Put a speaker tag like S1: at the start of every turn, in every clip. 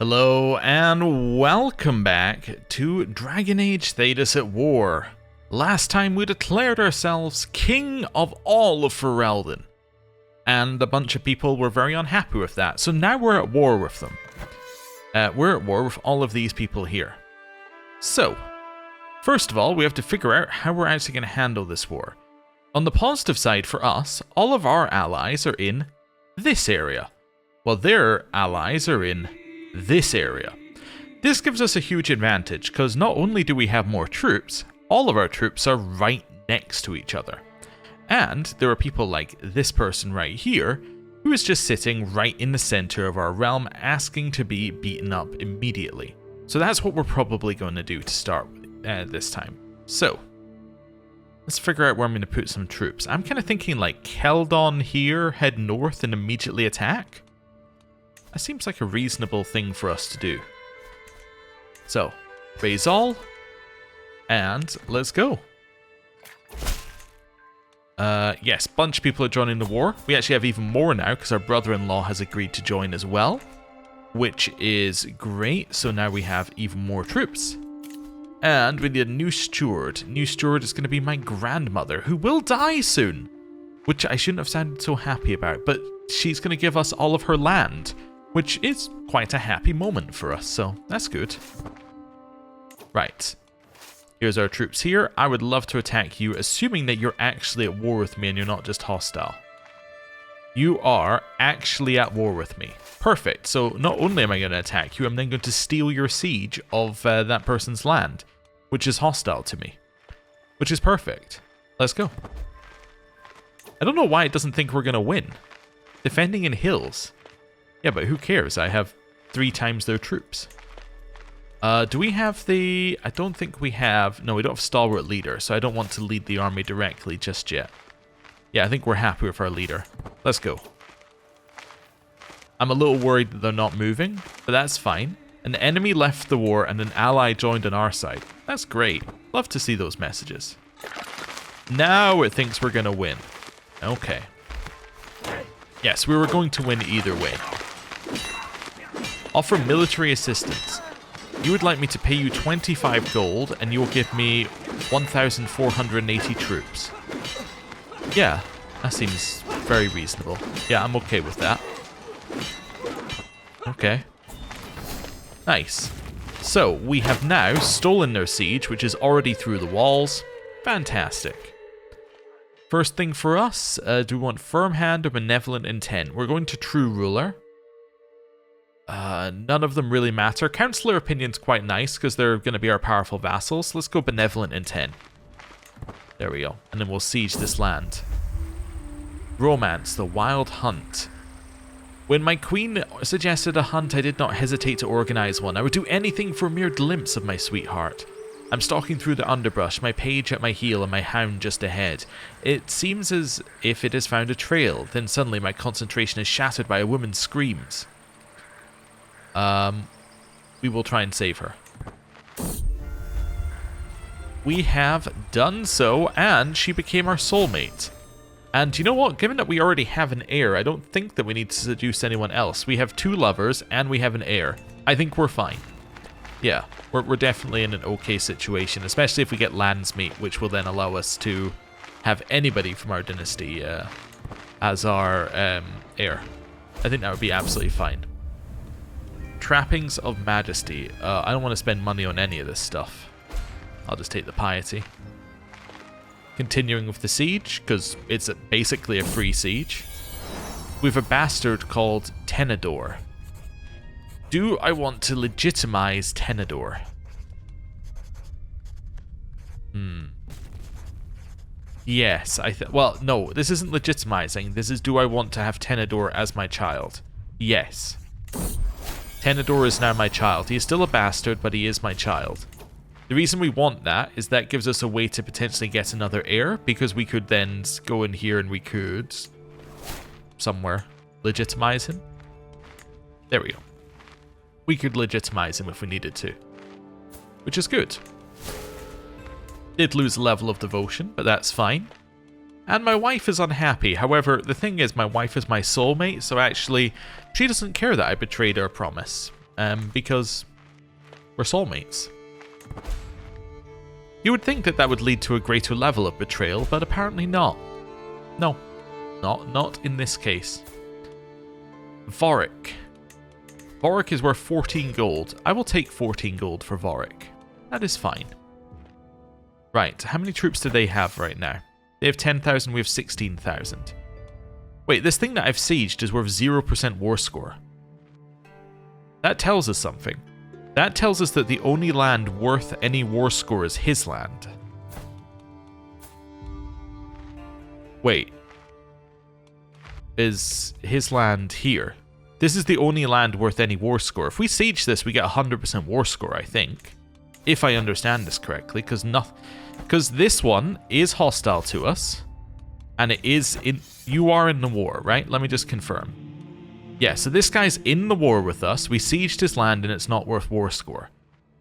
S1: Hello and welcome back to Dragon Age Thedas at War. Last time we declared ourselves king of all of Falldon, and a bunch of people were very unhappy with that, so now we're at war with them. We're at war with all of these people here. So, first of all, we have to figure out how we're actually going to handle this war. On the positive side for us, all of our allies are in this area, while their allies are in this area. This gives us a huge advantage because not only do we have more troops, all of our troops are right next to each other. And there are people like this person right here who is just sitting right in the center of our realm asking to be beaten up immediately. So that's what we're probably going to do to start with this time. So let's figure out where I'm going to put some troops. I'm kind of thinking like Falddon here, head north and immediately attack. That seems like a reasonable thing for us to do. So, raise all, and let's go. Yes, bunch of people are joining the war. We actually have even more now because our brother-in-law has agreed to join as well, which is great. So now we have even more troops. And we need a new steward. New steward is going to be my grandmother, who will die soon, which I shouldn't have sounded so happy about, but she's going to give us all of her land, which is quite a happy moment for us, so that's good. Right. Here's our troops here. I would love to attack you, assuming that you're actually at war with me and you're not just hostile. You are actually at war with me. Perfect. So not only am I going to attack you, I'm then going to steal your siege of that person's land, which is hostile to me. Which is perfect. Let's go. I don't know why it doesn't think we're going to win. Defending in hills. Yeah, but who cares? I have 3 times their troops. Do we have the... I don't think we have... No, we don't have Stalwart Leader, so I don't want to lead the army directly just yet. Yeah, I think we're happy with our leader. Let's go. I'm a little worried that they're not moving, but that's fine. An enemy left the war and an ally joined on our side. That's great. Love to see those messages. Now it thinks we're going to win. Okay. Yes, we were going to win either way. Offer military assistance. You would like me to pay you 25 gold and you will give me 1,480 troops. Yeah, that seems very reasonable. Yeah, I'm okay with that. Okay. Nice. So, we have now stolen their siege, which is already through the walls. Fantastic. First thing for us, do we want Firm Hand or Benevolent Intent? We're going to True Ruler. None of them really matter. Counselor Opinion's quite nice because they're going to be our powerful vassals. Let's go Benevolent Intent. There we go. And then we'll siege this land. Romance, the Wild Hunt. When my queen suggested a hunt, I did not hesitate to organize one. I would do anything for a mere glimpse of my sweetheart. I'm stalking through the underbrush, my page at my heel and my hound just ahead. It seems as if it has found a trail, then suddenly my concentration is shattered by a woman's screams. We will try and save her. We have done so, and she became our soulmate. And you know what? Given that we already have an heir, I don't think that we need to seduce anyone else. We have 2 lovers, and we have an heir. I think we're fine. Yeah, we're definitely in an okay situation, especially if we get Landsmeet, which will then allow us to have anybody from our dynasty as our heir. I think that would be absolutely fine. Trappings of Majesty. I don't want to spend money on any of this stuff. I'll just take the piety. Continuing with the siege, because it's basically a free siege. We have a bastard called Tenedor. Do I want to legitimize Tenedor? Yes, well, no, this isn't legitimizing. This is, do I want to have Tenedor as my child? Yes. Tenedor is now my child. He is still a bastard, but he is my child. The reason we want that is that gives us a way to potentially get another heir, because we could then go in here and we could somewhere legitimize him. There we go. We could legitimize him if we needed to, which is good. Did lose a level of devotion, but that's fine. And my wife is unhappy. However, the thing is, my wife is my soulmate, so actually, she doesn't care that I betrayed our promise. because we're soulmates. You would think that that would lead to a greater level of betrayal, but apparently not. No, not in this case. Vorik. Vorik is worth 14 gold. I will take 14 gold for Vorik. That is fine. Right, how many troops do they have right now? They have 10,000, we have 16,000. Wait, this thing that I've sieged is worth 0% war score. That tells us something. That tells us that the only land worth any war score is his land. Wait. Is his land here? This is the only land worth any war score. If we siege this, we get 100% war score, I think. If I understand this correctly, because this one is hostile to us. And it is in... You are in the war, right? Let me just confirm. Yeah, so this guy's in the war with us. We sieged his land and it's not worth war score.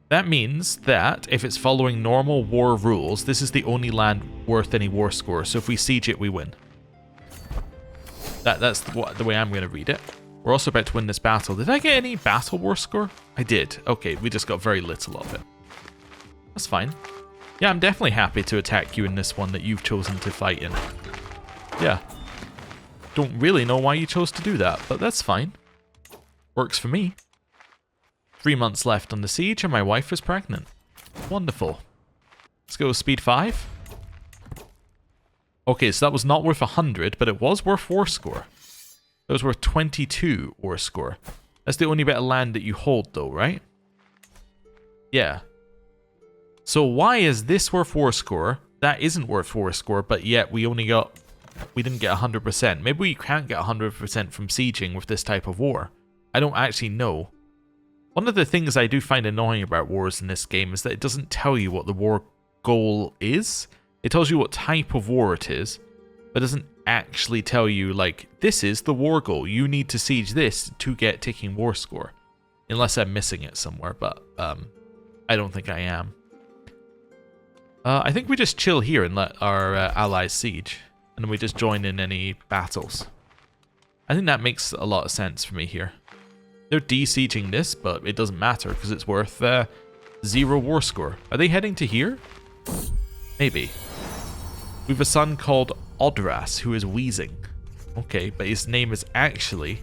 S1: That means that if it's following normal war rules, this is the only land worth any war score. So if we siege it, we win. That's the way I'm going to read it. We're also about to win this battle. Did I get any battle war score? I did. Okay, we just got very little of it. That's fine. Yeah, I'm definitely happy to attack you in this one that you've chosen to fight in. Yeah. Don't really know why you chose to do that, but that's fine. Works for me. 3 months left on the siege and my wife is pregnant. Wonderful. Let's go speed 5. Okay, so that was not worth 100, but it was worth war score. It was worth 22 war score. That's the only bit of land that you hold though, right? Yeah. So why is this worth war score? That isn't worth war score, but yet we didn't get 100%. Maybe we can't get 100% from sieging with this type of war. I don't actually know. One of the things I do find annoying about wars in this game is that it doesn't tell you what the war goal is. It tells you what type of war it is, but doesn't actually tell you, like, this is the war goal. You need to siege this to get ticking war score. Unless I'm missing it somewhere, but I don't think I am. I think we just chill here and let our allies siege. And then we just join in any battles. I think that makes a lot of sense for me here. They're de-sieging this, but it doesn't matter because it's worth 0 war score. Are they heading to here? Maybe. We have a son called Odras who is wheezing. Okay, but his name is actually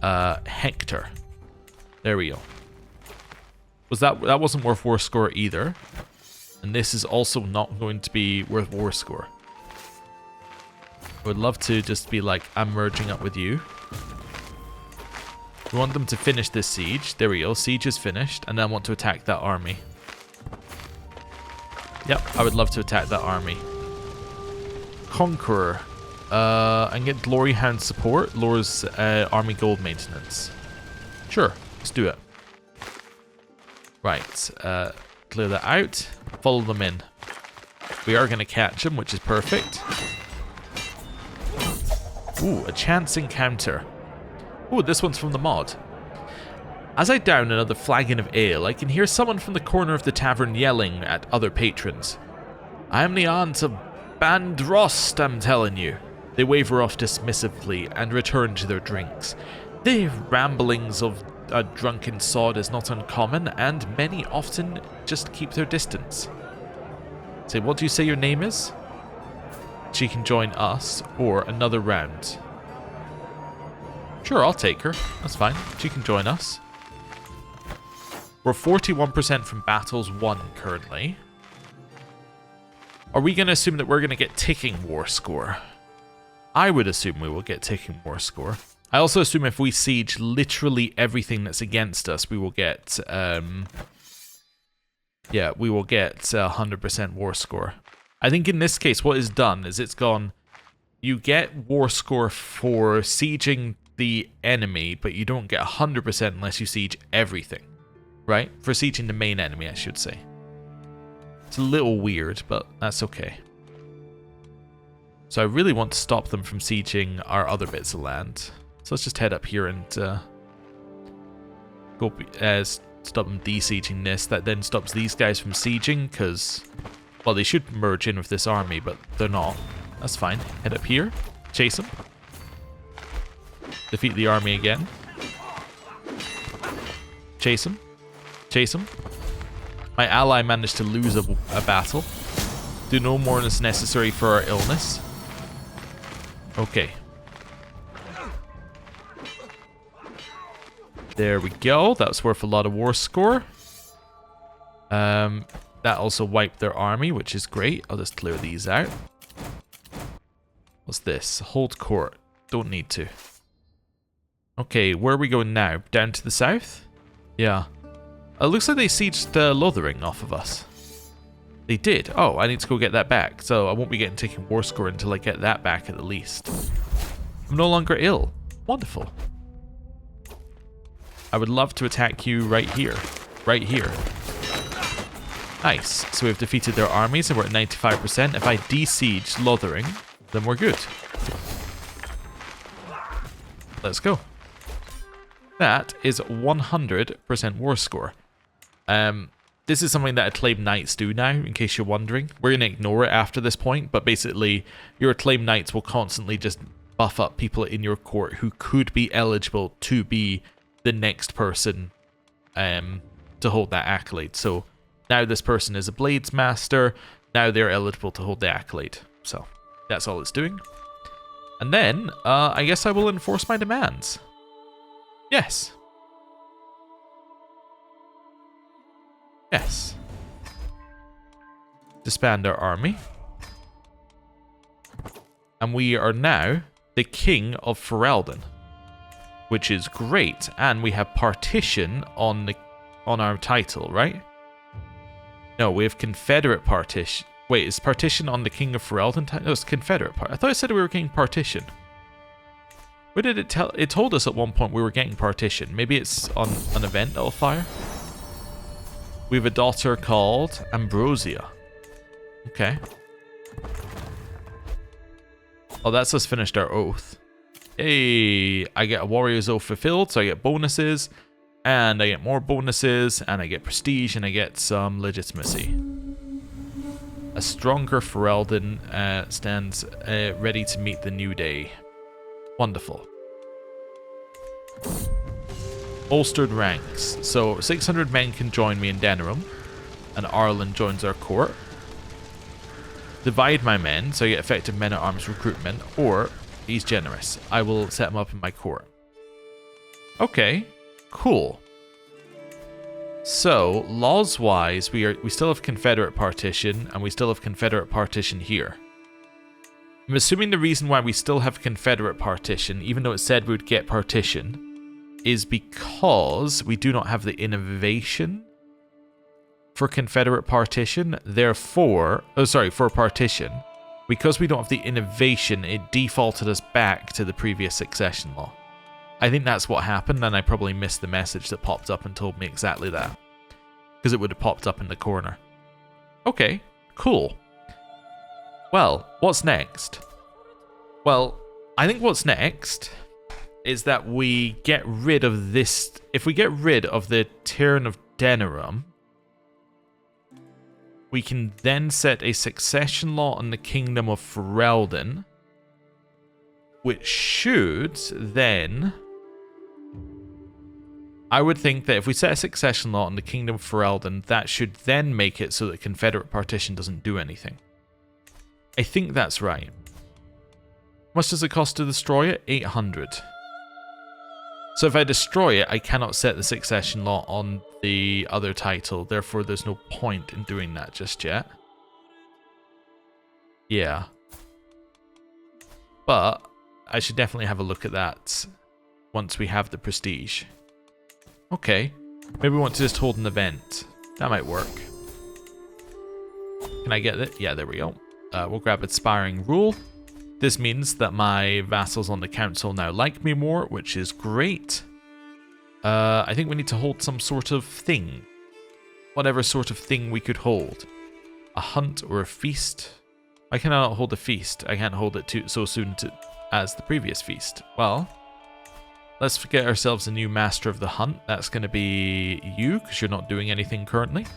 S1: Hector. There we go. That wasn't worth war score either. And this is also not going to be worth war score. I would love to just be like, I'm merging up with you. We want them to finish this siege. There we go. Siege is finished. And then I want to attack that army. Yep, I would love to attack that army. Conqueror. And get Glory Hound support. Lures army gold maintenance. Sure, let's do it. Right. Clear that out. Follow them in. We are going to catch them, which is perfect. Ooh, a chance encounter. Ooh, this one's from the mod. As I down another flagon of ale, I can hear someone from the corner of the tavern yelling at other patrons. I am the aunt of Bandrost, I'm telling you. They waver off dismissively and return to their drinks. The ramblings of a drunken sod is not uncommon, and many often just keep their distance. Say, what do you say your name is? She can join us, or another round. Sure, I'll take her. That's fine. She can join us. We're 41% from battles won currently. Are we going to assume that we're going to get ticking war score? I would assume we will get ticking war score. I also assume if we siege literally everything that's against us, we will get, yeah, we will get 100% war score. I think in this case, what is done is it's gone, you get war score for sieging the enemy, but you don't get 100% unless you siege everything, right? For sieging the main enemy, I should say. It's a little weird, but that's okay. So I really want to stop them from sieging our other bits of land. So let's just head up here and go stop them de-sieging this. That then stops these guys from sieging, because, well, they should merge in with this army, but they're not. That's fine. Head up here. Chase them. Defeat the army again. Chase him. Chase him. My ally managed to lose a battle. Do no more than is necessary for our illness. Okay. There we go. That was worth a lot of war score. That also wiped their army, which is great. I'll just clear these out. What's this? Hold court. Don't need to. Okay, where are we going now? Down to the south? Yeah. It looks like they sieged Lothering off of us. They did. Oh, I need to go get that back. So I won't be taking war score until I get that back at the least. I'm no longer ill. Wonderful. I would love to attack you right here. Right here. Nice. So we've defeated their armies and we're at 95%. If I de-siege Lothering, then we're good. Let's go. That is 100% war score. This is something that acclaimed knights do now, in case you're wondering. We're going to ignore it after this point, but basically your acclaimed knights will constantly just buff up people in your court who could be eligible to be the next person to hold that accolade. So now this person is a Blades Master, now they're eligible to hold the accolade. So that's all it's doing. And then, I guess I will enforce my demands. Yes. Yes. Disband our army. And we are now the King of Falldon, which is great. And we have partition on our title, right? No, we have Confederate partition. Wait, is partition on the King of Falldon? No, it's Confederate part. I thought I said we were getting partition. Where did it tell? It told us at one point we were getting partition. Maybe it's on an event that'll fire. We have a daughter called Ambrosia. Okay. Oh, that's us finished our oath. Hey, I get a warrior's oath fulfilled, so I get bonuses, and I get more bonuses, and I get prestige, and I get some legitimacy. A stronger Falldon stands ready to meet the new day. Wonderful. Bolstered ranks. So 600 men can join me in Denerim, and Arlen joins our court. Divide my men, so I get effective men-at-arms recruitment, or he's generous. I will set him up in my court. Okay, cool. So, laws-wise, we still have Confederate partition, and we still have Confederate partition here. I'm assuming the reason why we still have Confederate partition, even though it said we would get partition, is because we do not have the innovation for Confederate partition. Therefore, for partition, because we don't have the innovation, it defaulted us back to the previous succession law. I think that's what happened, and I probably missed the message that popped up and told me exactly that, because it would have popped up in the corner. Okay, cool. Well, what's next? Well, I think what's next is that we get rid of this. If we get rid of the Turn of Denerim, we can then set a succession law on the Kingdom of Falldon, which should then... I would think that if we set a succession law on the Kingdom of Falldon, that should then make it so that Confederate partition doesn't do anything. I think that's right. How much does it cost to destroy it? 800. So if I destroy it, I cannot set the succession law on the other title. Therefore, there's no point in doing that just yet. Yeah. But I should definitely have a look at that once we have the prestige. Okay. Maybe we want to just hold an event. That might work. Can I get it? Yeah, there we go. We'll grab Aspiring Rule. This means that my vassals on the council now like me more, which is great. I think we need to hold some sort of thing. Whatever sort of thing we could hold. A hunt or a feast. Why can I not hold a feast? I can't hold it so soon as the previous feast. Well, let's get ourselves a new master of the hunt. That's going to be you, because you're not doing anything currently.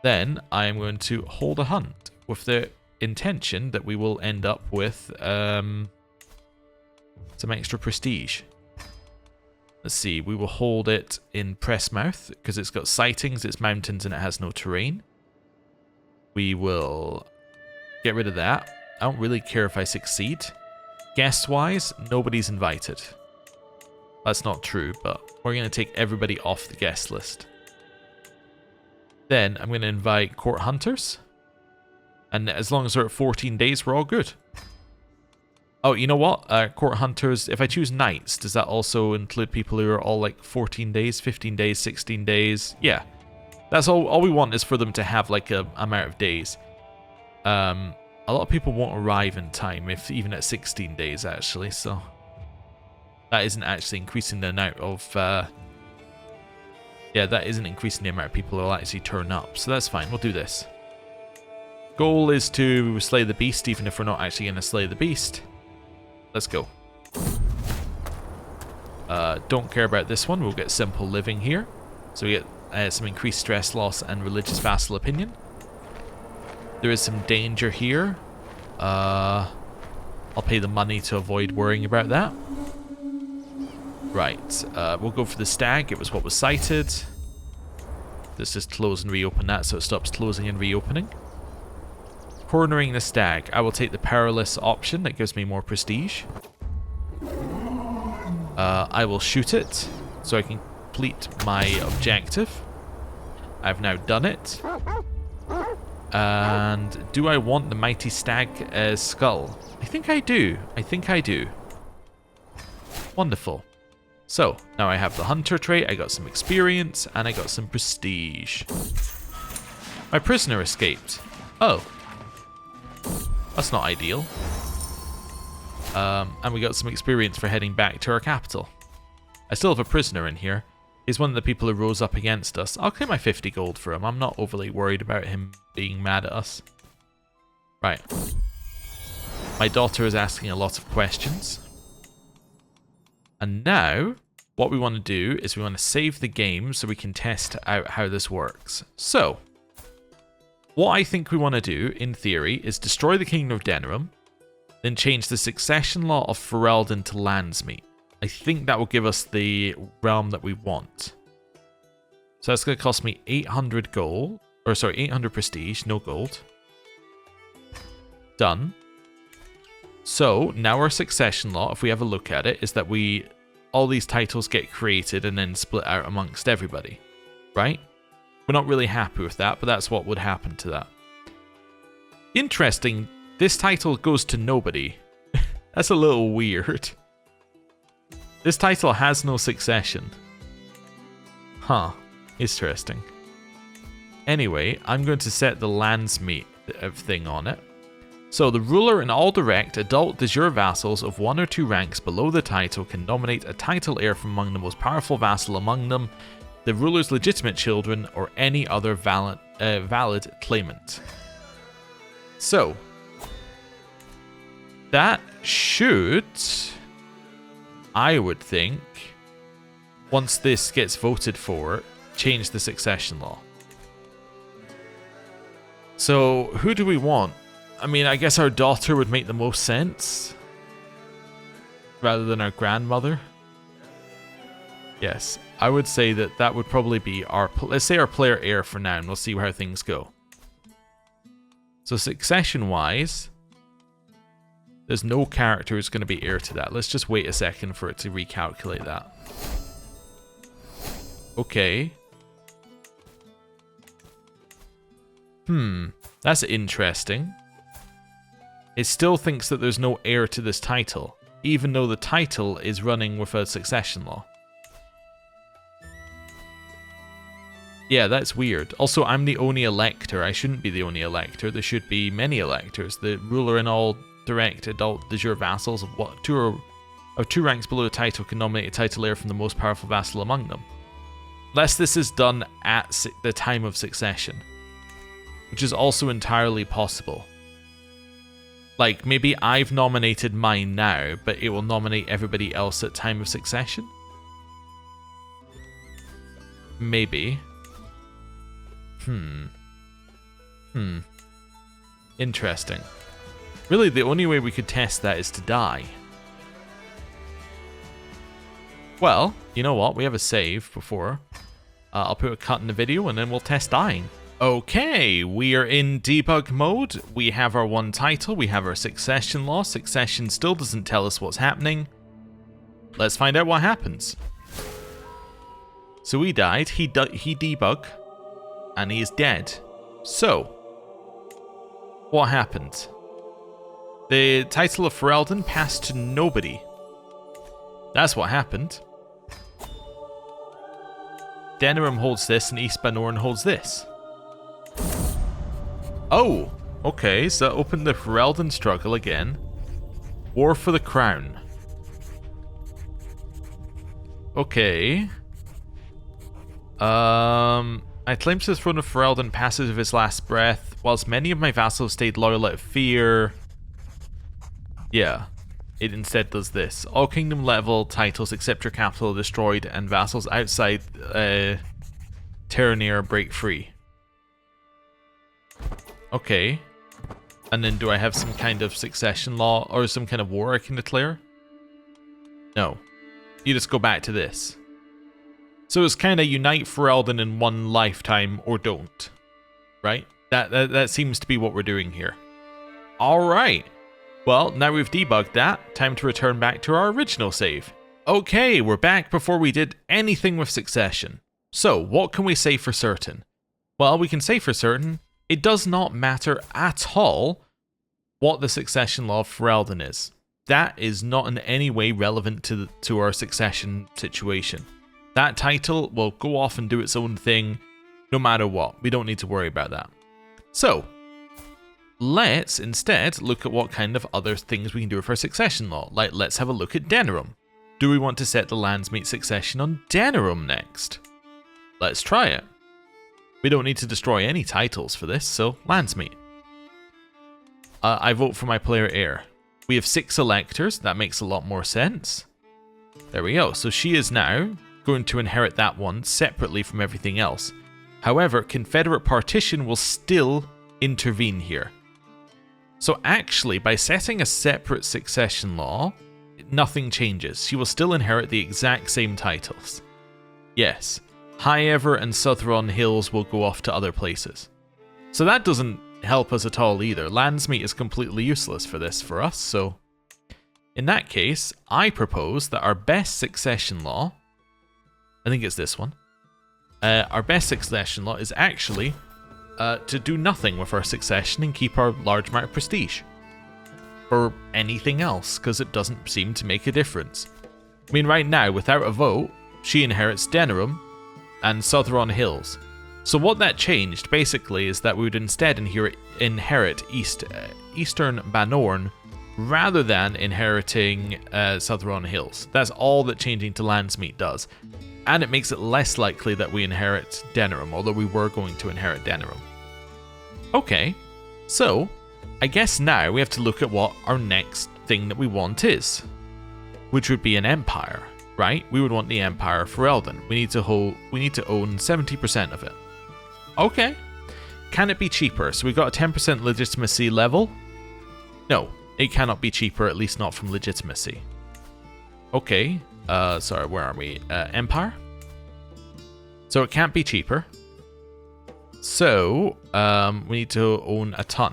S1: Then I am going to hold a hunt with the intention that we will end up with some extra prestige. Let's see, we will hold it in Pressmouth because it's got sightings, it's mountains, and it has no terrain. We will get rid of that. I don't really care if I succeed. Guest-wise, nobody's invited. That's not true, but we're going to take everybody off the guest list. Then I'm going to invite court hunters. And as long as they're at 14 days, we're all good. Oh, you know what? Court hunters, if I choose knights, does that also include people who are all like 14 days, 15 days, 16 days? Yeah. That's all we want is for them to have like a amount of days. A lot of people won't arrive in time, if even at 16 days actually, so that isn't actually increasing the amount of yeah, that isn't increasing the amount of people who will actually turn up, so that's fine. We'll do this. Goal is to slay the beast, even if we're not actually going to slay the beast. Let's go. Don't care about this one. We'll get simple living here. So we get some increased stress loss and religious vassal opinion. There is some danger here. I'll pay the money to avoid worrying about that. Right. We'll go for the stag. It was what was cited. Let's just close and reopen that so it stops closing and reopening. Cornering the stag. I will take the perilous option. That gives me more prestige. I will shoot it so I can complete my objective. I've now done it. And do I want the mighty stag skull? I think I do. I think I do. Wonderful. So, now I have the hunter trait, I got some experience, and I got some prestige. My prisoner escaped. Oh. That's not ideal. And we got some experience for heading back to our capital. I still have a prisoner in here. He's one of the people who rose up against us. I'll claim my 50 gold for him. I'm not overly worried about him being mad at us. Right. My daughter is asking a lot of questions. And now, what we want to do is we want to save the game so we can test out how this works. So, what I think we want to do, in theory, is destroy the Kingdom of Denerim, then change the succession law of Ferelden to Landsmeet. I think that will give us the realm that we want. So that's going to cost me 800 gold, or sorry, 800 prestige, no gold. Done. So, now our succession law, if we have a look at it, is that all these titles get created and then split out amongst everybody, right? We're not really happy with that, but that's what would happen to that. Interesting, this title goes to nobody. That's a little weird. This title has no succession. Huh, interesting. Anyway, I'm going to set the Landsmeet thing on it. So, the ruler and all direct adult de jure vassals of 1 or 2 ranks below the title can nominate a title heir from among the most powerful vassal among them, the ruler's legitimate children, or any other valid claimant. So, that should, I would think, once this gets voted for, change the succession law. So, who do we want? I mean, I guess our daughter would make the most sense, rather than our grandmother. Yes, I would say that would probably be let's say our player heir for now, and we'll see how things go. So succession-wise, there's no character who's going to be heir to that. Let's just wait a second for it to recalculate that. Okay. That's interesting. It still thinks that there's no heir to this title, even though the title is running with a succession law. Yeah, that's weird. Also, I'm the only elector. I shouldn't be the only elector. There should be many electors. The ruler and all direct adult de jure vassals of 2 ranks below the title can nominate a title heir from the most powerful vassal among them. Unless this is done at the time of succession, which is also entirely possible. Like, maybe I've nominated mine now, but it will nominate everybody else at time of succession? Maybe. Interesting. Really, the only way we could test that is to die. Well, you know what? We have a save before. I'll put a cut in the video and then we'll test dying. Okay, we are in debug mode. We have our one title. We have our succession law. Succession still doesn't tell us what's happening. Let's find out what happens. So he died. He debugged. And he is dead. So, what happened? The title of Falddon passed to nobody. That's what happened. Denerim holds this and East Banorn holds this. Oh, okay, so that opened the Falldon struggle again. War for the crown. Okay. I claim to the throne of Falldon passes with his last breath, whilst many of my vassals stayed loyal out of fear. Yeah, it instead does this. All kingdom level titles except your capital are destroyed, and vassals outside Terranir break free. Okay. And then do I have some kind of succession law or some kind of war I can declare? No. You just go back to this. So it's kind of unite Falldon in one lifetime or don't. Right? That seems to be what we're doing here. Alright. Well, now we've debugged that, time to return back to our original save. Okay, we're back before we did anything with succession. So, what can we say for certain? Well, we can say for certain, it does not matter at all what the succession law of Falldon is. That is not in any way relevant to our succession situation. That title will go off and do its own thing no matter what. We don't need to worry about that. So, let's instead look at what kind of other things we can do with our succession law. Like, let's have a look at Denerim. Do we want to set the landsmeet succession on Denerim next? Let's try it. We don't need to destroy any titles for this, so landsmeet. I vote for my player heir. We have 6 electors, that makes a lot more sense. There we go, so she is now going to inherit that one separately from everything else. However, Confederate partition will still intervene here. So actually, by setting a separate succession law, nothing changes. She will still inherit the exact same titles. Yes, High Ever and Southron Hills will go off to other places. So that doesn't help us at all either. Landsmeet is completely useless for this for us, so in that case, I propose that our best succession law, I think it's this one, our best succession law is actually to do nothing with our succession and keep our large amount of prestige. Or anything else, because it doesn't seem to make a difference. I mean, right now, without a vote, she inherits Denerim and Southron Hills. So what that changed, basically, is that we would instead inherit Eastern Banorn rather than inheriting Southron Hills. That's all that changing to landsmeet does. And it makes it less likely that we inherit Denerim, although we were going to inherit Denerim. Okay, so I guess now we have to look at what our next thing that we want is, which would be an empire, right? We would want the Empire of Falldon. We need to own 70% of it. Okay, can it be cheaper? So we got a 10% legitimacy level. No, it cannot be cheaper, at least not from legitimacy. Okay, sorry, where are we? Empire. So it can't be cheaper. So, we need to own a ton.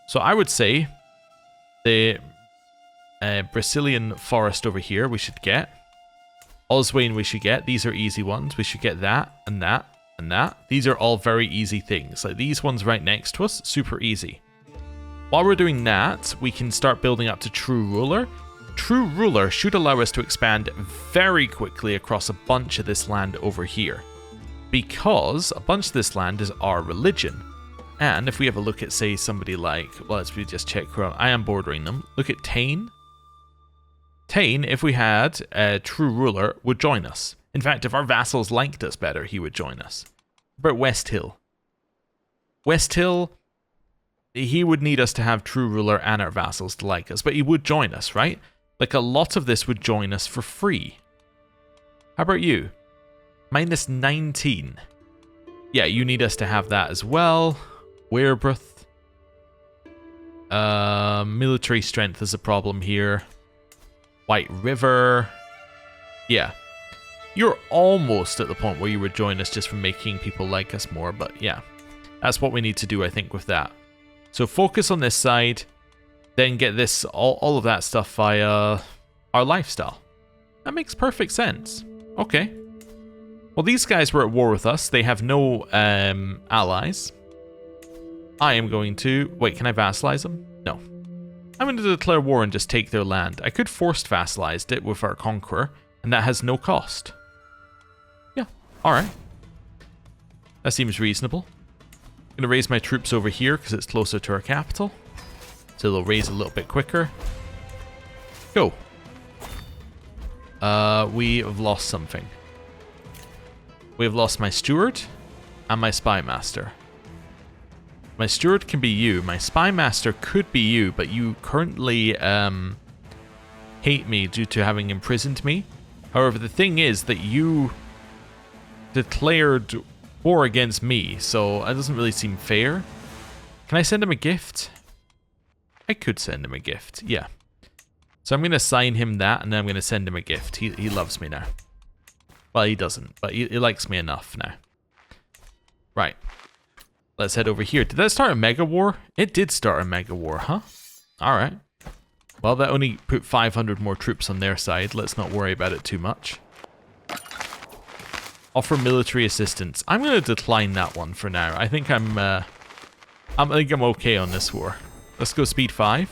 S1: So I would say the Brazilian forest over here we should get. Oswayne we should get. These are easy ones. We should get that and that and that. These are all very easy things. Like these ones right next to us, super easy. While we're doing that, we can start building up to True Ruler. True Ruler should allow us to expand very quickly across a bunch of this land over here. Because a bunch of this land is our religion. And if we have a look at, say, somebody like, well, let's just check who I am bordering them. Look at Tain. Tain, if we had a True Ruler, would join us. In fact, if our vassals liked us better, he would join us. But West Hill. West Hill, he would need us to have True Ruler and our vassals to like us, but he would join us, right? Like a lot of this would join us for free. How about you? Minus 19. Yeah, you need us to have that as well. Werebruth. Military strength is a problem here. White River. Yeah, You're almost at the point where you would join us just from making people like us more, but yeah. That's what we need to do, I think, with that. So focus on this side, then get this all of that stuff via our lifestyle. That makes perfect sense. Okay. Well, these guys were at war with us. They have no allies. I am going to... Wait, can I vassalize them? No. I'm going to declare war and just take their land. I could forced vassalize it with our conqueror, and that has no cost. Yeah, alright. That seems reasonable. I'm going to raise my troops over here because it's closer to our capital. So they'll raise a little bit quicker. Go. We have lost something. We have lost my steward and my spy master. My steward can be you. My spy master could be you, but you currently hate me due to having imprisoned me. However, the thing is that you declared war against me, so that doesn't really seem fair. Can I send him a gift? I could send him a gift, yeah. So I'm going to assign him that, and then I'm going to send him a gift. He loves me now. Well, he doesn't, but he likes me enough now. Right. Let's head over here. Did that start a mega war? It did start a mega war, huh? Alright. Well, that only put 500 more troops on their side. Let's not worry about it too much. Offer military assistance. I'm going to decline that one for now. I think I'm okay on this war. Let's go speed 5.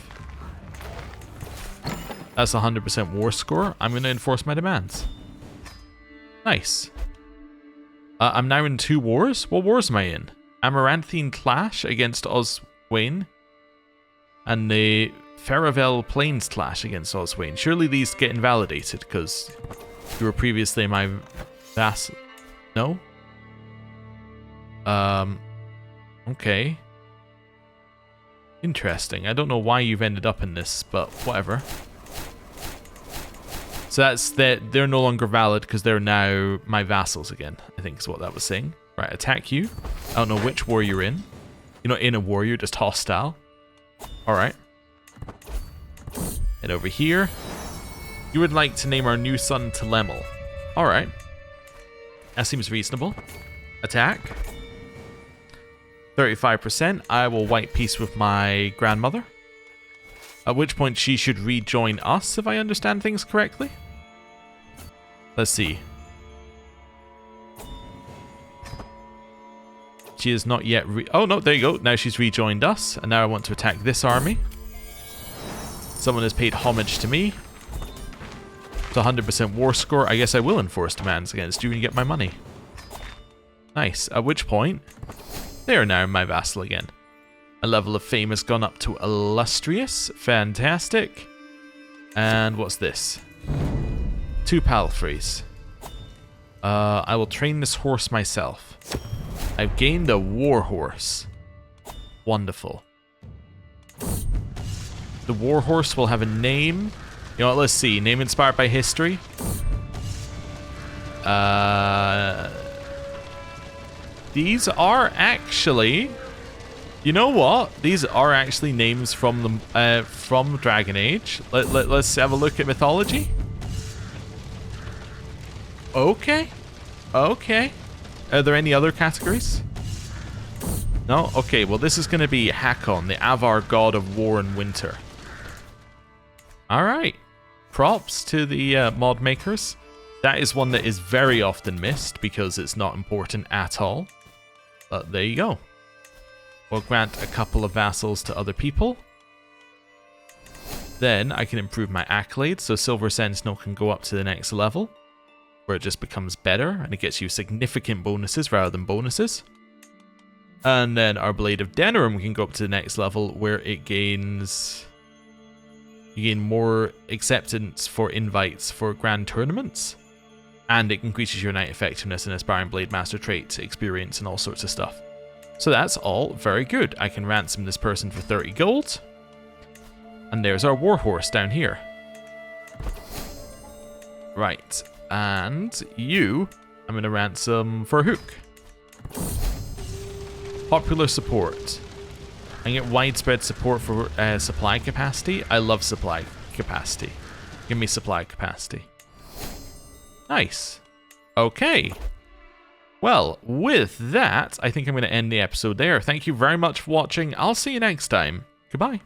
S1: That's 100% war score. I'm going to enforce my demands. Nice. I'm now in 2 wars. What wars am I in? Amaranthine Clash against Oswayne. And the Faravel Plains Clash against Oswayne. Surely these get invalidated because you were previously my vassal. No? Okay. Interesting. I don't know why you've ended up in this, but whatever. So that's that they're no longer valid because they're now my vassals again, I think is what that was saying. Right, attack you. I don't know which war you're in. You're not in a war, you're just hostile. Alright. Head over here. You would like to name our new son Telemel. Alright. That seems reasonable. Attack. 35%. I will white peace with my grandmother. At which point she should rejoin us, if I understand things correctly. Let's see. She is not yet oh no, there you go. Now she's rejoined us. And now I want to attack this army. Someone has paid homage to me. It's 100% war score. I guess I will enforce demands against you and get my money. Nice. At which point, they are now my vassal again. A level of fame has gone up to illustrious. Fantastic. And what's this? 2 palfreys. I will train this horse myself. I've gained a war horse. Wonderful. The war horse will have a name. You know what, let's see. Name inspired by history. These are actually... You know what? These are actually names from the from Dragon Age. Let's have a look at mythology. Okay. Okay. Are there any other categories? No? Okay, well this is going to be Hakon, the Avar god of war and winter. Alright. Props to the mod makers. That is one that is very often missed because it's not important at all. But there you go. We'll grant a couple of vassals to other people. Then I can improve my accolades, so Silver Sentinel can go up to the next level, where it just becomes better, and it gets you significant bonuses rather than bonuses. And then our Blade of Denerim can go up to the next level, where it gains... You gain more acceptance for invites for grand tournaments, and it increases your knight effectiveness and aspiring blade master trait experience and all sorts of stuff. So that's all very good. I can ransom this person for 30 gold. And there's our warhorse down here. Right. And you, I'm going to ransom for a hook. Popular support. I get widespread support for supply capacity. I love supply capacity. Give me supply capacity. Nice. Okay. Well, with that, I think I'm going to end the episode there. Thank you very much for watching. I'll see you next time. Goodbye.